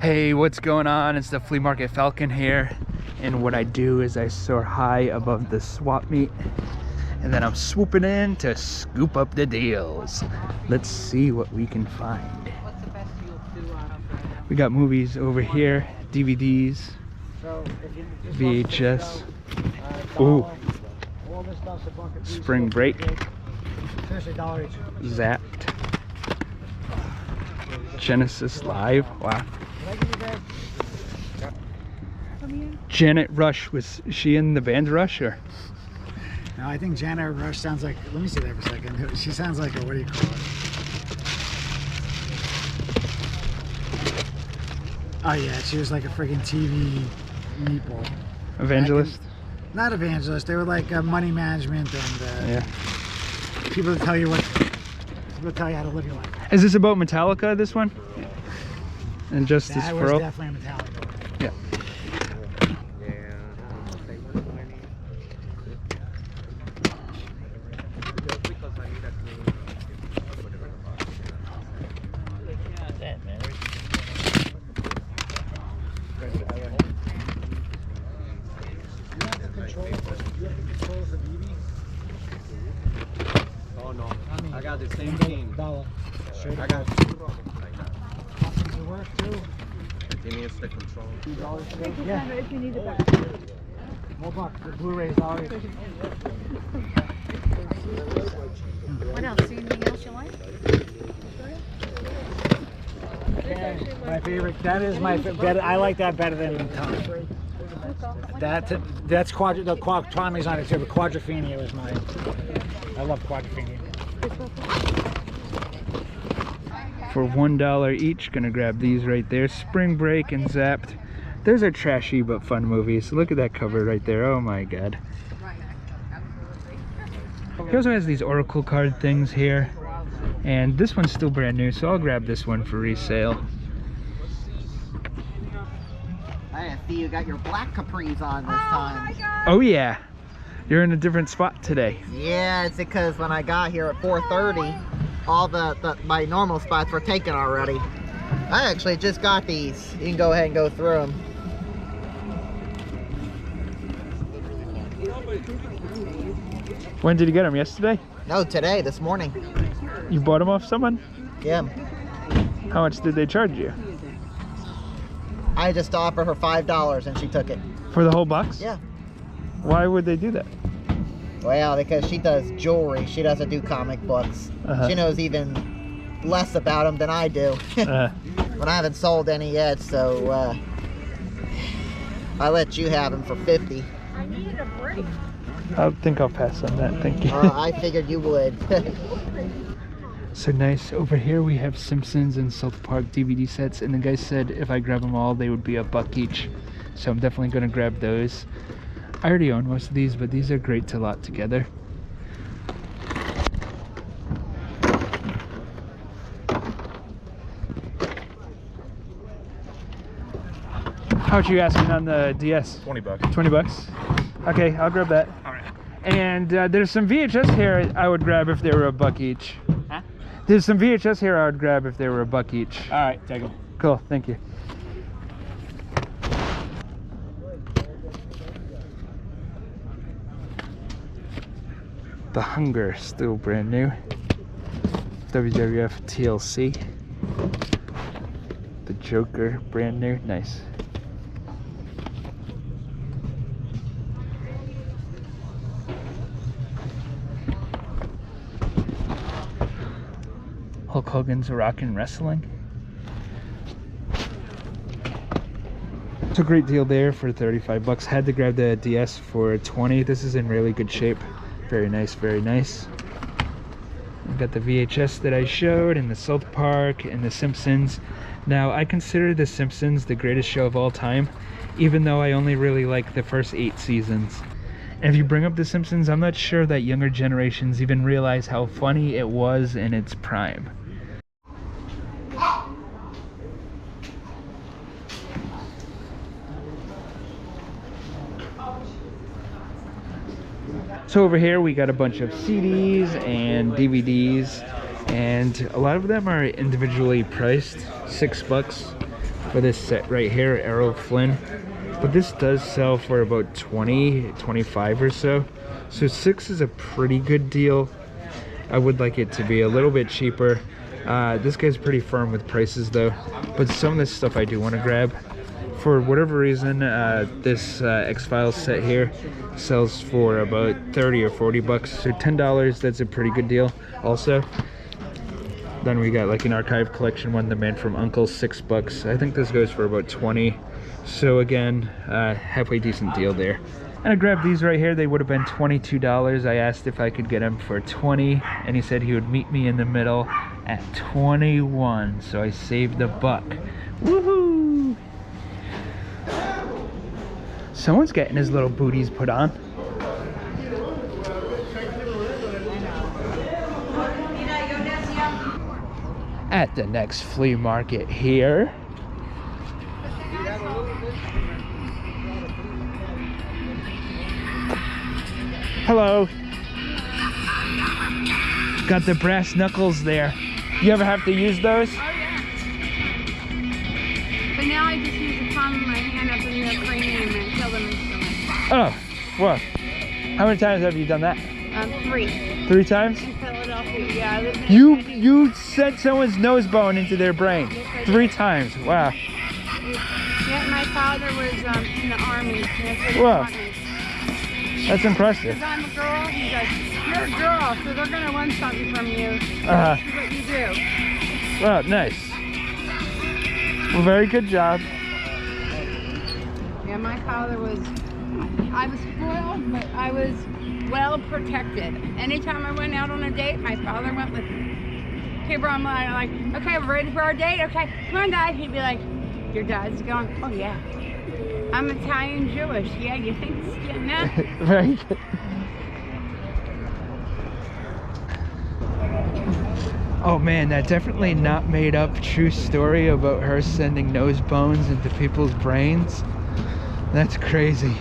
Hey, what's going on? It's the Flea Market Falcon here, and what I do is I soar high above the swap meet, and then I'm swooping in to scoop up the deals. Let's see what we can find. What's the best deal We got movies over here, DVDs, VHS. Ooh, Spring Break, Zapped, Genesis Live. Wow. Janet Rush, was she in the band Rush or? No, I think Janet Rush sounds like, let me see that for a second. She sounds like a, what do you call it? Oh yeah, she was like a freaking TV meatball. Evangelist? Not evangelist, they were like money management and Yeah. people that tell you people tell you how to live your life. Is this about Metallica, this one? And Justice That for was All? definitely Metallica. Yeah. Oh no, I got the same team. I got Work too. Give me the control. Yeah. If you need it back. $4. The Blu-ray's already. What else? See anything else you like? My favorite. That is my better. I like that better than Tom. That's the Tommy's on it too, but Quadrophenia was mine. I love Quadrophenia. For $1 each, gonna grab these right there. Spring Break and Zapped. Those are trashy but fun movies. Look at that cover right there. Oh my god. He also has these Oracle card things here. And this one's still brand new, so I'll grab this one for resale. I see you got your black capris on this time. Oh yeah. You're in a different spot today. Yeah, it's because when I got here at 4:30, all my normal spots were taken already. I actually just got these. You can go ahead and go through them. When did you get them? Yesterday? No, today, this morning. You bought them off someone? Yeah. How much did they charge you? I just offered her $5 and she took it. For the whole box? Yeah. Why would they do that? Well, because she does jewelry. She doesn't do comic books. She knows even less about them than I do. But I haven't sold any yet, so I let you have them for $50. I needed a break. I think I'll pass on that, thank you. I figured you would. So nice. Over here we have Simpsons and South Park DVD sets, and the guy said if I grab them all they would be $1 each. So I'm definitely going to grab those. I already own most of these, but these are great to lot together. How much are you asking on the DS? 20 bucks. 20 bucks? Okay, I'll grab that. All right. And there's some VHS here I would grab if they were $1 each. Huh? There's some VHS here I would grab if they were $1 each. All right, take them. Cool, thank you. The Hunger, still brand new. WWF TLC. The Joker, brand new. Nice. Hulk Hogan's Rockin' Wrestling. It's a great deal there for 35 bucks. Had to grab the DS for 20. This is in really good shape. Very nice, very nice. I've got the VHS that I showed, and the South Park, and the Simpsons. Now, I consider the Simpsons the greatest show of all time, even though I only really like the first 8 seasons. And if you bring up the Simpsons, I'm not sure that younger generations even realize how funny it was in its prime. So over here we got a bunch of CDs and DVDs, and a lot of them are individually priced. $6 for this set right here, Errol Flynn. But this does sell for about 20, 25 or so. So 6 is a pretty good deal. I would like it to be a little bit cheaper. This guy's pretty firm with prices though. But some of this stuff I do want to grab. For whatever reason, this X-Files set here sells for about 30 or 40 bucks. So $10, that's a pretty good deal also. Then we got like an archive collection one, The Man from U.N.C.L.E, 6 bucks. I think this goes for about 20. So again, halfway decent deal there. And I grabbed these right here. They would have been $22. I asked if I could get them for 20, and he said he would meet me in the middle at 21. So I saved a buck. Woohoo! Someone's getting his little booties put on. At the next flea market here. Hello. Got the brass knuckles there. You ever have to use those? Oh, yeah. But now I just use the palm of my hand up in the cranium and kill them instantly. Oh, well. How many times have you done that? 3. 3 times? In Philadelphia, yeah. I live in You sent someone's nose bone into their brain. 3 times. Wow. Yeah, my father was in the army. That's what he Wow. taught me. That's impressive. Because I'm a girl, he's like, you're a girl, so they're going to want something from you. Uh-huh. This is what you do. Well, nice. Well, very good job. Yeah, my father was, I was spoiled, but I was well protected. Anytime I went out on a date, my father went with me. People I'm like, okay, we're ready for our date? Okay, come on, Dad. He'd be like, your dad's going, oh, yeah. I'm Italian Jewish. Yeah, you think it's getting that? Very good. Oh man, that definitely not made up true story about her sending nose bones into people's brains. That's crazy.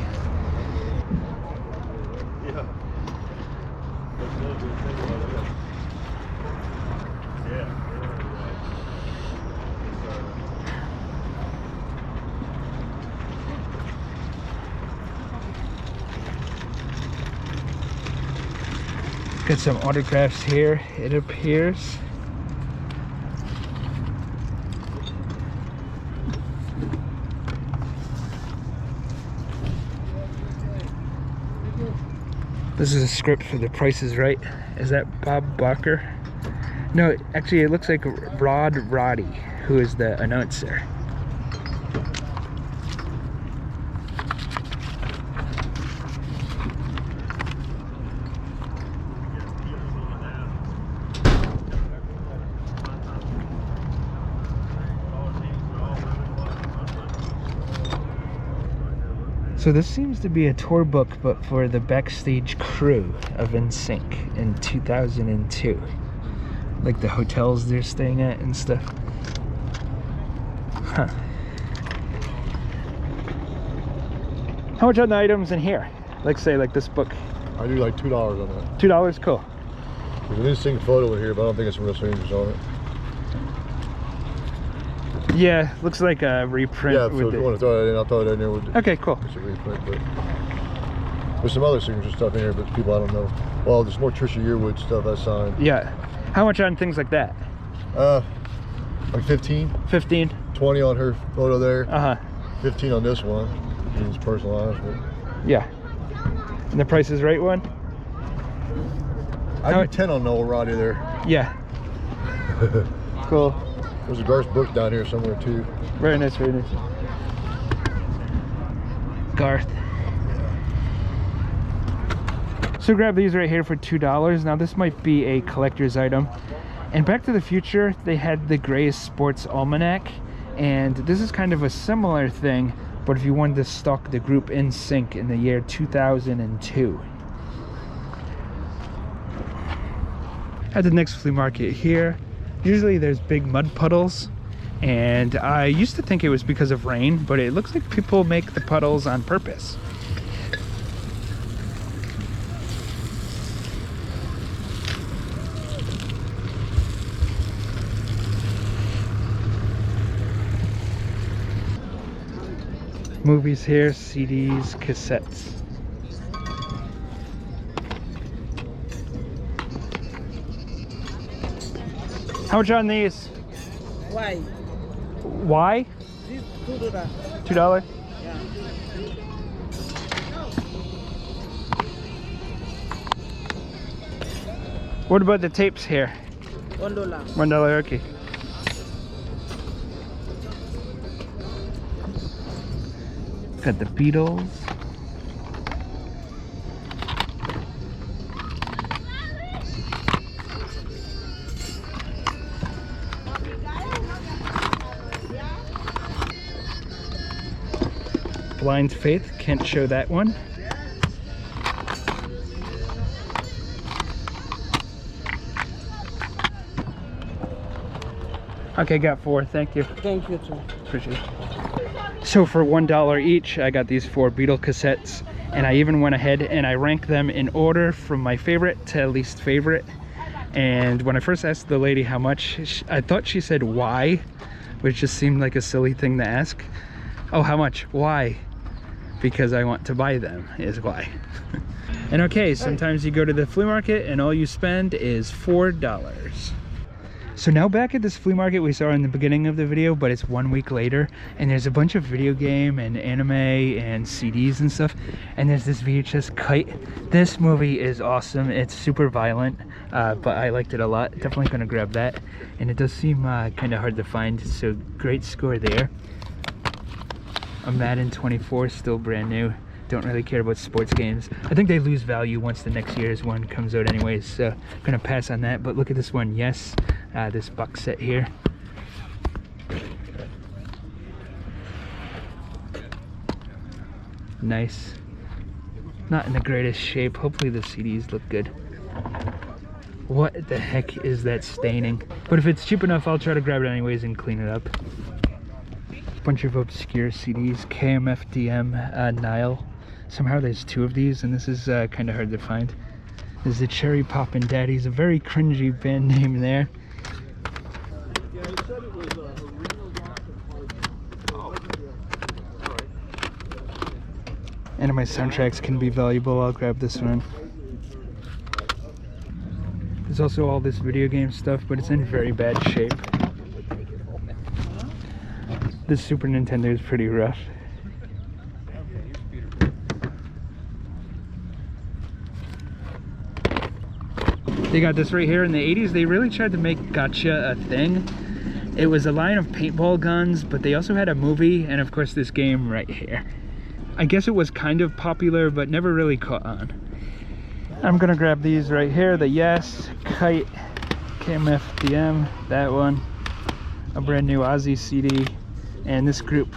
Got some autographs here, it appears. This is a script for The Price is Right. Is that Bob Barker? No, actually it looks like Rod Roddy, who is the announcer. So this seems to be a tour book, but for the backstage crew of NSYNC in 2002. Like the hotels they're staying at and stuff. Huh. How much are the items in here? Like say like this book. I do like $2 on that. $2, cool. There's an NSYNC photo in here, but I don't think it's some real strangers on it. Yeah, looks like a reprint. Yeah, so if you want to throw that in, I'll throw it in there with Okay, cool. it's a reprint, but there's some other signature stuff in here, but people I don't know. Well, there's more Trisha Yearwood stuff I signed. Yeah. How much on things like that? Like 15. 15. 20 on her photo there. 15 on this one. It's personalized, but Yeah. And the Price is Right one? I do 10 on Noel Roddy there. Yeah. Cool. There's a Garth Brooks down here somewhere too. Very nice, very nice. Garth. So grab these right here for $2. Now this might be a collector's item. And Back to the Future, they had the Gray's Sports Almanac. And this is kind of a similar thing, but if you wanted to stalk the group NSYNC in the year 2002. At the next flea market here, usually there's big mud puddles, and I used to think it was because of rain, but it looks like people make the puddles on purpose. Movies here, CDs, cassettes. How much on these? Why? Why? This $2. $2? Yeah. What about the tapes here? $1. $1, okay. Got the Beatles. Blind Faith, can't show that one. Okay, got 4, thank you. Thank you, too. Appreciate it. So for $1 each, I got these 4 Beatle cassettes, and I even went ahead and I ranked them in order from my favorite to least favorite. And when I first asked the lady how much, I thought she said why, which just seemed like a silly thing to ask. Oh, how much? Why? Because I want to buy them is why. And okay, sometimes you go to the flea market and all you spend is $4. So now back at this flea market we saw in the beginning of the video, but it's 1 week later, and there's a bunch of video game and anime and CDs and stuff, and there's this VHS Kite. This movie is awesome. It's super violent, but I liked it a lot. Definitely gonna grab that, and it does seem kind of hard to find, so great score there. A Madden 24, still brand new. Don't really care about sports games. I think they lose value once the next year's one comes out anyways, so I'm gonna pass on that. But look at this one, yes, this box set here. Nice. Not in the greatest shape. Hopefully the CDs look good. What the heck is that staining? But if it's cheap enough, I'll try to grab it anyways and clean it up. Bunch of obscure CDs, KMFDM, Nile. Somehow there's 2 of these, and this is kind of hard to find. There's the Cherry Poppin' Daddies, a very cringy band name there. And my soundtracks can be valuable. I'll grab this one. There's also all this video game stuff, but it's in very bad shape. This Super Nintendo is pretty rough. They got this right here in the 80s. They really tried to make gotcha a thing. It was a line of paintball guns, but they also had a movie, and of course this game right here. I guess it was kind of popular, but never really caught on. I'm gonna grab these right here, the Yes, Kite, KMFDM, that one, a brand new Ozzy CD, and this group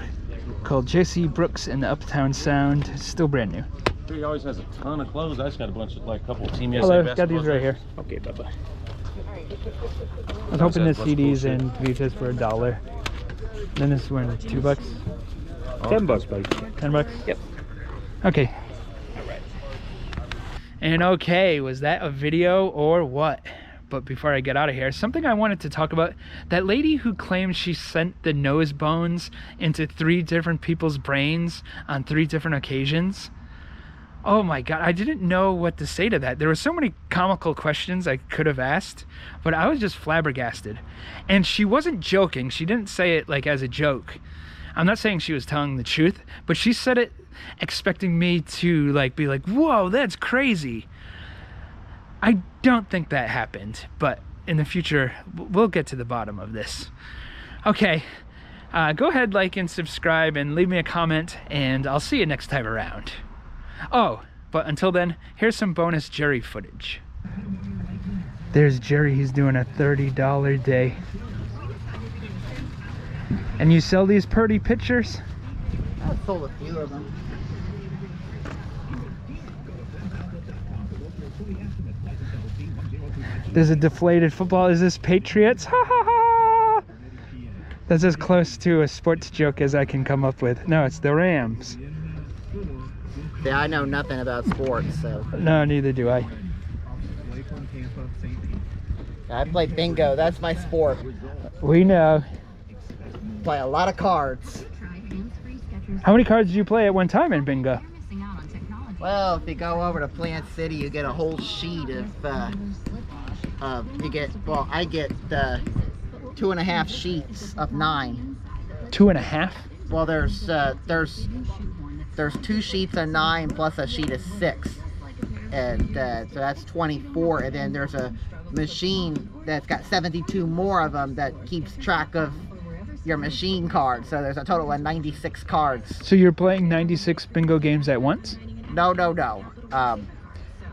called JC Brooks and the Uptown Sound, still brand new. He always has a ton of clothes. I just got a bunch of, like, a couple of Team USA Hello, basketball got these right shirts. here. Okay, bye-bye. I was hoping the CDs and VHS for $1. Then this one, $2. $10, buddy. $10? Yep. Okay. Alright. And okay, was that a video or what? But before I get out of here, something I wanted to talk about. That lady who claimed she sent the nose bones into 3 different people's brains on 3 different occasions. Oh my god, I didn't know what to say to that. There were so many comical questions I could have asked, but I was just flabbergasted. And she wasn't joking. She didn't say it like as a joke. I'm not saying she was telling the truth, but she said it expecting me to like be like, whoa, that's crazy. I don't think that happened, but in the future, we'll get to the bottom of this. Okay, go ahead, like and subscribe, and leave me a comment, and I'll see you next time around. Oh, but until then, here's some bonus Jerry footage. There's Jerry, he's doing a $30 day. And you sell these pretty pictures? I sold a few of them. There's a deflated football. Is this Patriots? Ha ha ha! That's as close to a sports joke as I can come up with. No, it's the Rams. Yeah, I know nothing about sports, so. No, neither do I. I play bingo, that's my sport. We know. Play a lot of cards. How many cards did you play at one time in bingo? Well, if you go over to Plant City, you get a whole sheet of you get, well, I get 2.5 sheets of 9. 2.5? Well, there's 2 sheets of 9 plus a sheet of 6, and so that's 24. And then there's a machine that's got 72 more of them that keeps track of your machine cards. So there's a total of 96 cards. So you're playing 96 bingo games at once? No.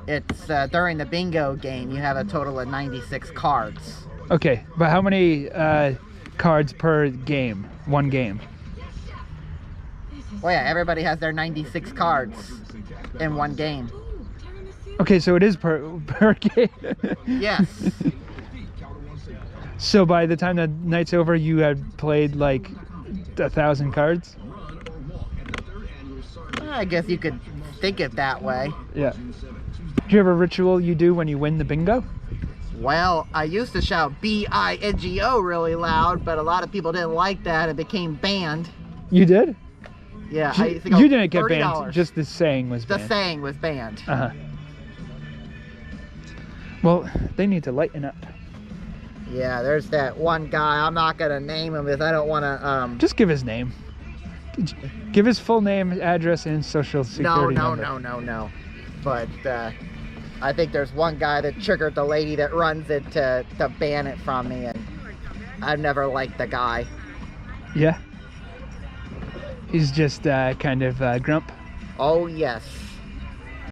It's during the bingo game, you have a total of 96 cards. Okay, but how many cards per game? One game? Well, yeah, everybody has their 96 cards in one game. Okay, so it is per game. Yes. So by the time the night's over, you had played like 1,000 cards? I guess you could think it that way. Yeah. Do you have a ritual you do when you win the bingo? Well, I used to shout B-I-N-G-O really loud, but a lot of people didn't like that. It became banned. You did? Yeah, I used to You go didn't get $30. banned, just the saying was The banned. saying was banned. Uh-huh. Well, they need to lighten up. Yeah, there's that one guy. I'm not going to name him because I don't want to... Just give his name. Give his full name, address, and social security number. No. But I think there's one guy that triggered the lady that runs it to ban it from me, and I've never liked the guy. Yeah? He's just kind of grump. Oh, yes.